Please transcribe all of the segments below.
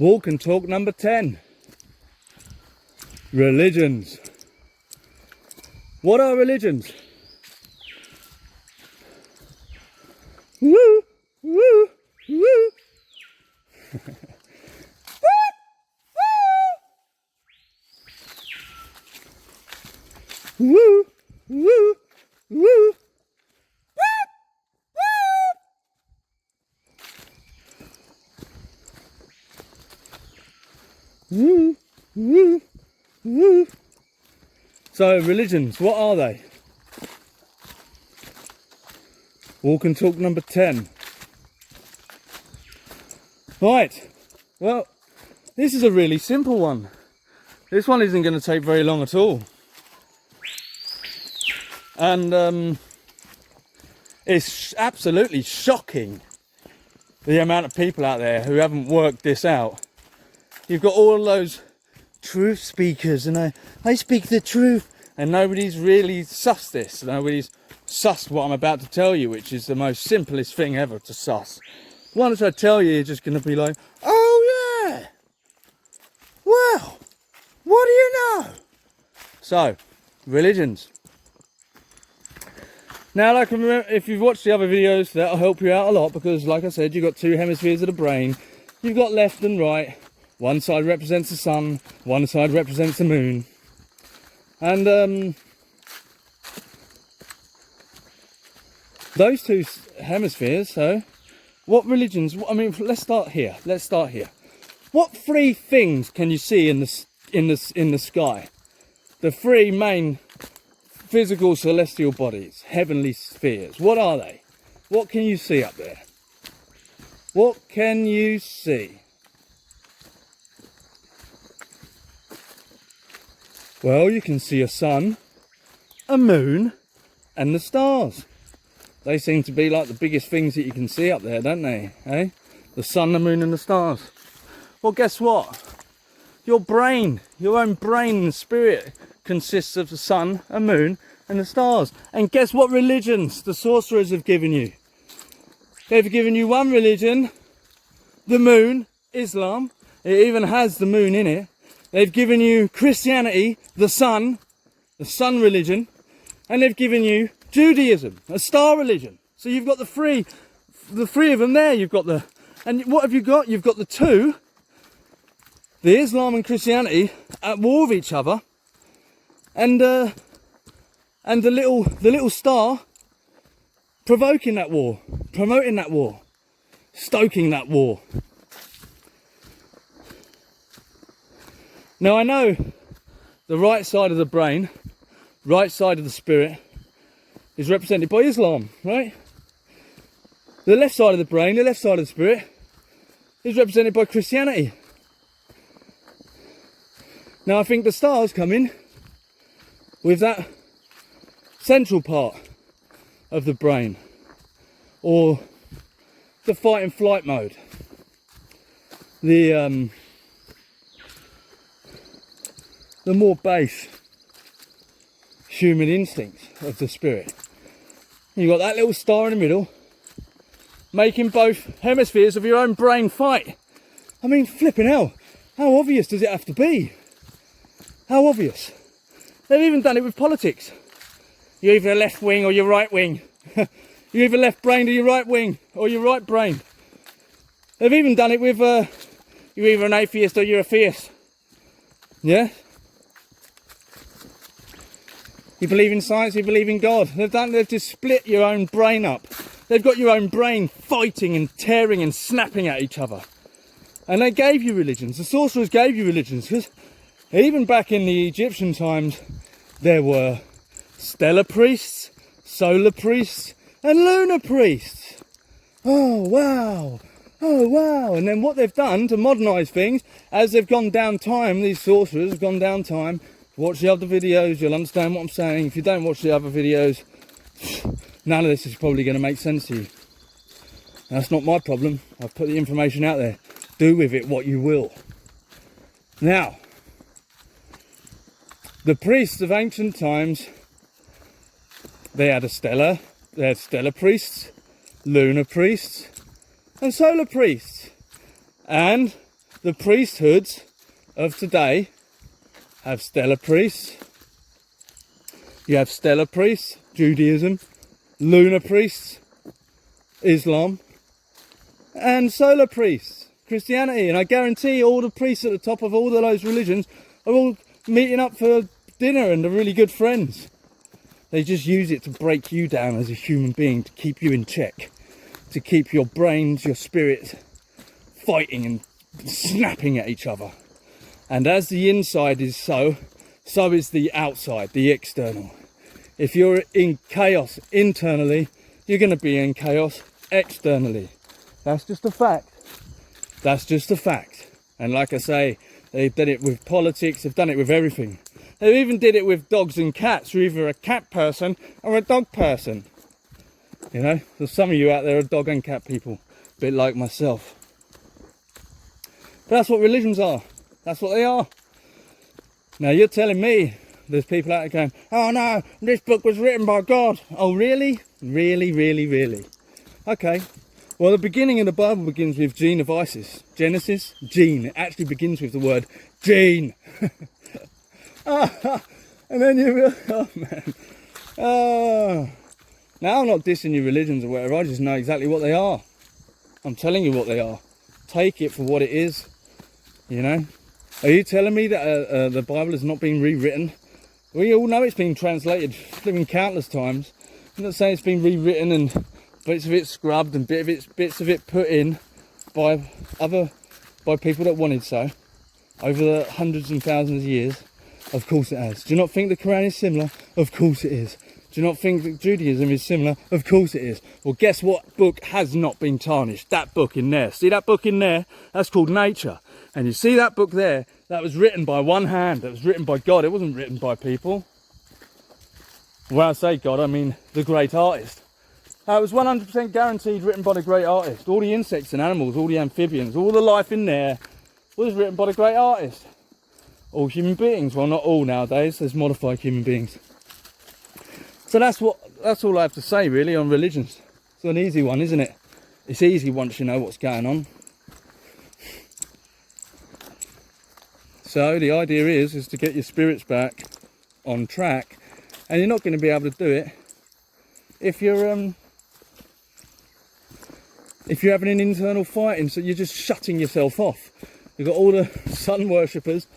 Walk and talk number 10. Religions. What are religions? Woo! Woo! Woo! Woo! Woo! Woo! Woo! Woo! Woo! So religions, what are they? Walk and talk number 10. Right, well, this is a really simple one. This one isn't going to take very long at all. And it's absolutely shocking the amount of people out there who haven't worked this out. You've got all those truth speakers, and I speak the truth, and nobody's really sussed this. Nobody's sussed what I'm about to tell you, which is the most simplest thing ever to suss. Once I tell you, you're just going to be like, oh yeah, well, what do you know? So, religions. Now, like, if you've watched the other videos, that'll help you out a lot, because like I said, you've got two hemispheres of the brain. You've got left and right. One side represents the sun, one side represents the moon. And those two hemispheres, so what religions, I mean, let's start here. What three things can you see in the sky? The three main physical celestial bodies, heavenly spheres. What are they? What can you see up there? What can you see? Well, you can see a sun, a moon, and the stars. They seem to be like the biggest things that you can see up there, don't they? Eh? The sun, the moon, and the stars. Well, guess what? Your brain, your own brain and spirit consists of the sun, a moon, and the stars. And guess what religions the sorcerers have given you? They've given you one religion, the moon, Islam. It even has the moon in it. They've given you Christianity, the sun religion, and they've given you Judaism, a star religion. So you've got the three of them there. You've got and what have you got? You've got the two, the Islam and Christianity, at war with each other, and the little star provoking that war, promoting that war, stoking that war. Now, I know the right side of the brain, right side of the spirit, is represented by Islam, right? The left side of the brain, the left side of the spirit, is represented by Christianity. Now, I think the stars come in with that central part of the brain, or the fight and flight mode, the more base human instincts of the spirit. You've got that little star in the middle, making both hemispheres of your own brain fight. I mean, flipping hell, how obvious does it have to be? How obvious? They've even done it with politics. You're either left wing or you're right wing. You're either left brained or you're right wing, or you're right brained. They've even done it with you're either an atheist or you're a theist. Yeah? You believe in science, you believe in God. They've just split your own brain up. They've got your own brain fighting and tearing and snapping at each other. And they gave you religions. The sorcerers gave you religions, because even back in the Egyptian times, there were stellar priests, solar priests, and lunar priests. Oh, wow. Oh, wow. And then what they've done to modernise things, as they've gone down time, these sorcerers have gone down time. Watch the other videos, you'll understand what I'm saying. If you don't watch the other videos, none of this is probably going to make sense to you. That's not my problem. I've put the information out there. Do with it what you will. Now, the priests of ancient times, they had stellar priests, lunar priests, and solar priests. And the priesthoods of today have stellar priests. You have stellar priests, Judaism, lunar priests, Islam, and solar priests, Christianity. And I guarantee all the priests at the top of all of those religions are all meeting up for dinner and are really good friends. They just use it to break you down as a human being, to keep you in check, to keep your brains, your spirit fighting and snapping at each other. And as the inside is so is the outside, the external. If you're in chaos internally, you're going to be in chaos externally. That's just a fact. That's just a fact. And like I say, they've done it with politics, they've done it with everything. They even did it with dogs and cats. You're either a cat person or a dog person. You know, there's some of you out there are dog and cat people, a bit like myself. But that's what religions are. That's what they are. Now you're telling me there's people out there going, oh no, this book was written by God. Oh really? Really, really, really? Okay. Well, the beginning of the Bible begins with gene of Isis. Genesis, gene. It actually begins with the word gene. And then you, oh man. Now I'm not dissing your religions or whatever, I just know exactly what they are. I'm telling you what they are. Take it for what it is, you know. Are you telling me that the Bible has not been rewritten? We all know it's been translated flipping countless times. I'm not saying it's been rewritten and bits of it scrubbed and bits of it put in by people that wanted so over the hundreds and thousands of years. Of course it has. Do you not think the Quran is similar? Of course it is. Do you not think that Judaism is similar? Of course it is. Well, guess what book has not been tarnished? That book in there. See that book in there? That's called nature. And you see that book there? That was written by one hand. That was written by God. It wasn't written by people. When I say God, I mean the great artist. It was 100% guaranteed written by the great artist. All the insects and animals, all the amphibians, all the life in there was written by the great artist. All human beings, well not all nowadays, there's modified human beings. So that's all I have to say really on religions. It's an easy one, isn't it? It's easy once you know what's going on. So the idea is to get your spirits back on track, and you're not going to be able to do it if you're having an internal fighting, so you're just shutting yourself off. You've got all the sun worshippers,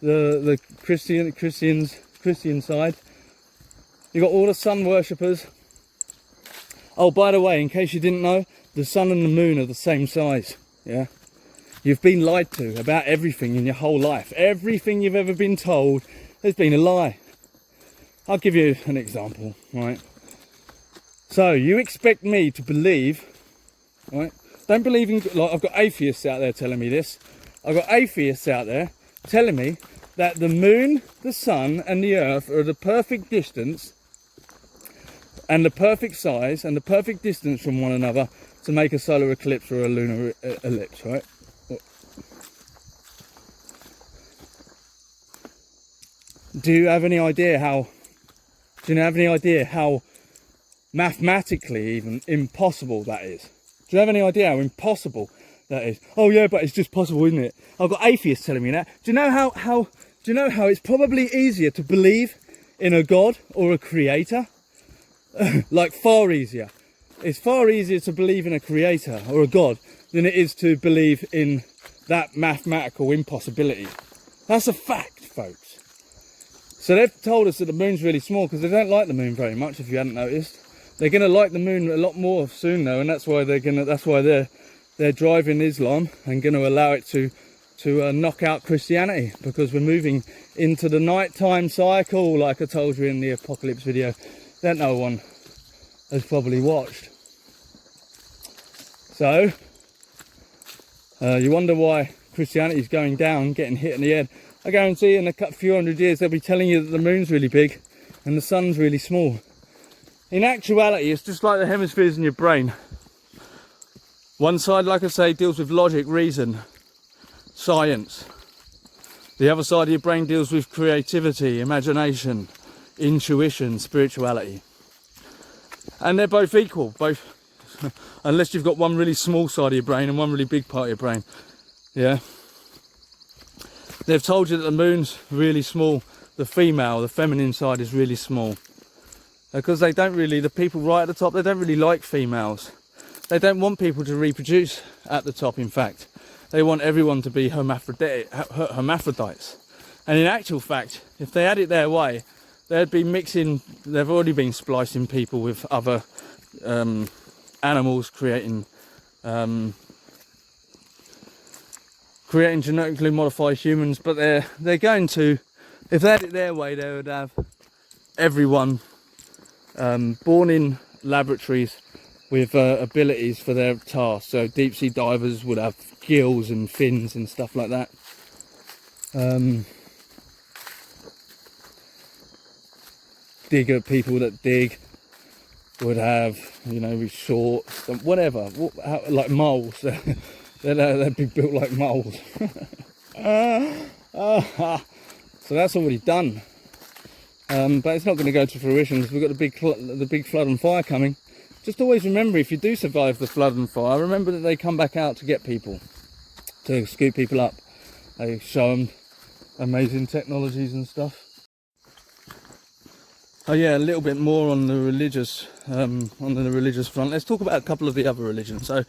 the Christian side. You've got all the sun worshippers. Oh, by the way, in case you didn't know, the sun and the moon are the same size. Yeah, you've been lied to about everything in your whole life. Everything you've ever been told has been a lie. I'll give you an example, right? So you expect me to believe, right? Don't believe in, like, I've got atheists out there telling me this. I've got atheists out there telling me that the moon, the sun and the earth are the perfect distance and the perfect size and the perfect distance from one another to make a solar eclipse or a lunar ellipse, right? Do you have any idea how mathematically even impossible that is? Do you have any idea how impossible that is? Oh yeah, but it's just possible, isn't it? I've got atheists telling me that. Do you know how it's probably easier to believe in a God or a creator? Like far easier. It's far easier to believe in a creator or a God than it is to believe in that mathematical impossibility. That's a fact, folks. So they've told us that the moon's really small because they don't like the moon very much, if you hadn't noticed. They're going to like the moon a lot more soon though, and that's why they're driving Islam and going to allow it to knock out Christianity, because we're moving into the nighttime cycle, like I told you in the apocalypse video that no one has probably watched. So you wonder why Christianity is going down, getting hit in the head. I guarantee in a few hundred years they'll be telling you that the moon's really big and the sun's really small. In actuality, it's just like the hemispheres in your brain. One side, like I say, deals with logic, reason, science. The other side of your brain deals with creativity, imagination, intuition, spirituality. And they're both equal, both, unless you've got one really small side of your brain and one really big part of your brain. Yeah. They've told you that the moon's really small. The feminine side is really small. Because they don't really, the people right at the top, they don't really like females. They don't want people to reproduce at the top, in fact. They want everyone to be hermaphrodites. And in actual fact, if they had it their way, they'd be mixing, they've already been splicing people with other animals, creating genetically modified humans, but they're going to, if they had it their way, they would have everyone born in laboratories with abilities for their tasks. So deep sea divers would have gills and fins and stuff like that. Digger people that dig would have, you know, shorts, whatever, like moles. They'd be built like moles. So that's already done. But it's not going to go to fruition because we've got the big flood and fire coming. Just always remember, if you do survive the flood and fire, remember that they come back out to get people, to scoop people up. They show them amazing technologies and stuff. Oh yeah, a little bit more on the religious front. Let's talk about a couple of the other religions. So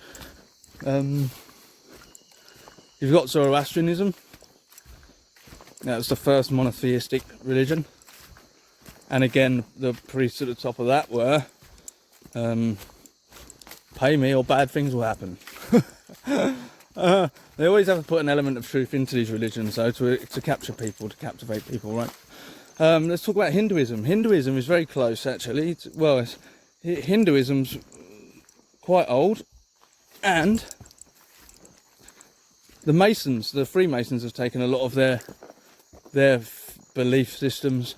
you've got Zoroastrianism. That was the first monotheistic religion. And again, the priests at the top of that were, pay me or bad things will happen. They always have to put an element of truth into these religions, though, to capture people, to captivate people, right? Let's talk about Hinduism. Hinduism is very close, actually. Hinduism's quite old, and the Masons, the Freemasons, have taken a lot of their belief systems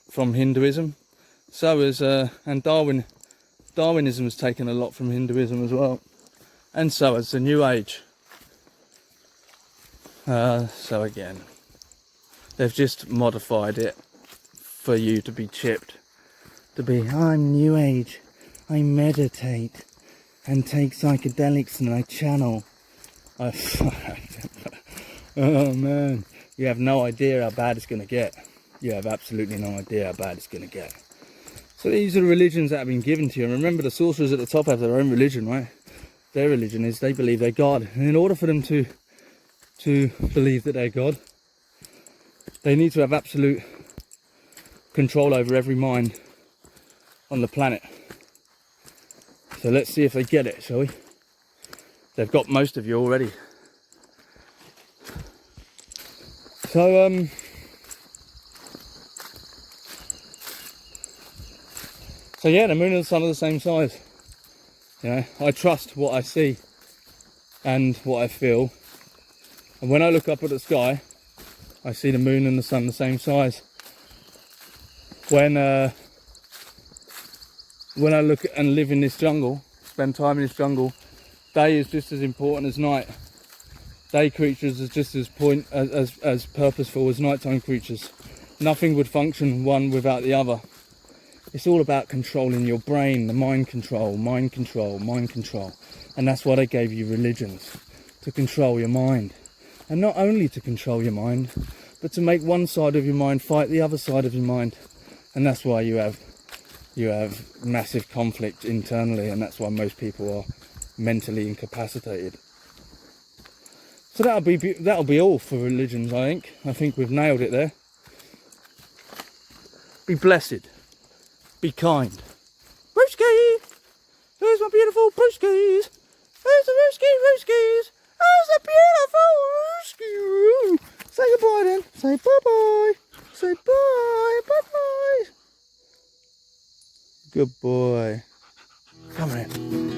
from Hinduism. So is and Darwinism has taken a lot from Hinduism as well, and so has the New Age. So again, they've just modified it for you to be chipped, to be, I'm New Age, I meditate and take psychedelics and I channel. Oh man, you have no idea how bad it's going to get. You have absolutely no idea how bad it's going to get. So these are the religions that have been given to you. And remember, the sorcerers at the top have their own religion, right? Their religion is they believe they're God. And in order for them to believe that they're God, they need to have absolute control over every mind on the planet. So let's see if they get it, shall we? They've got most of you already. So yeah, the moon and the sun are the same size. You know, I trust what I see and what I feel. And when I look up at the sky, I see the moon and the sun the same size. When I look and live in this jungle, spend time in this jungle, day is just as important as night. Day creatures are just as purposeful as nighttime creatures. Nothing would function one without the other. It's all about controlling your brain, the mind control, mind control, mind control. And that's why they gave you religions, to control your mind. And not only to control your mind, but to make one side of your mind fight the other side of your mind. And that's why you have massive conflict internally, and that's why most people are mentally incapacitated. So that'll be all for religions, I think. I think we've nailed it there. Be blessed. Be kind. Brewski! Here's my beautiful brewskis. Here's the brewskis. Here's the beautiful brewski. Say goodbye then. Say bye-bye. Say bye. Bye-bye. Good boy. Come on in.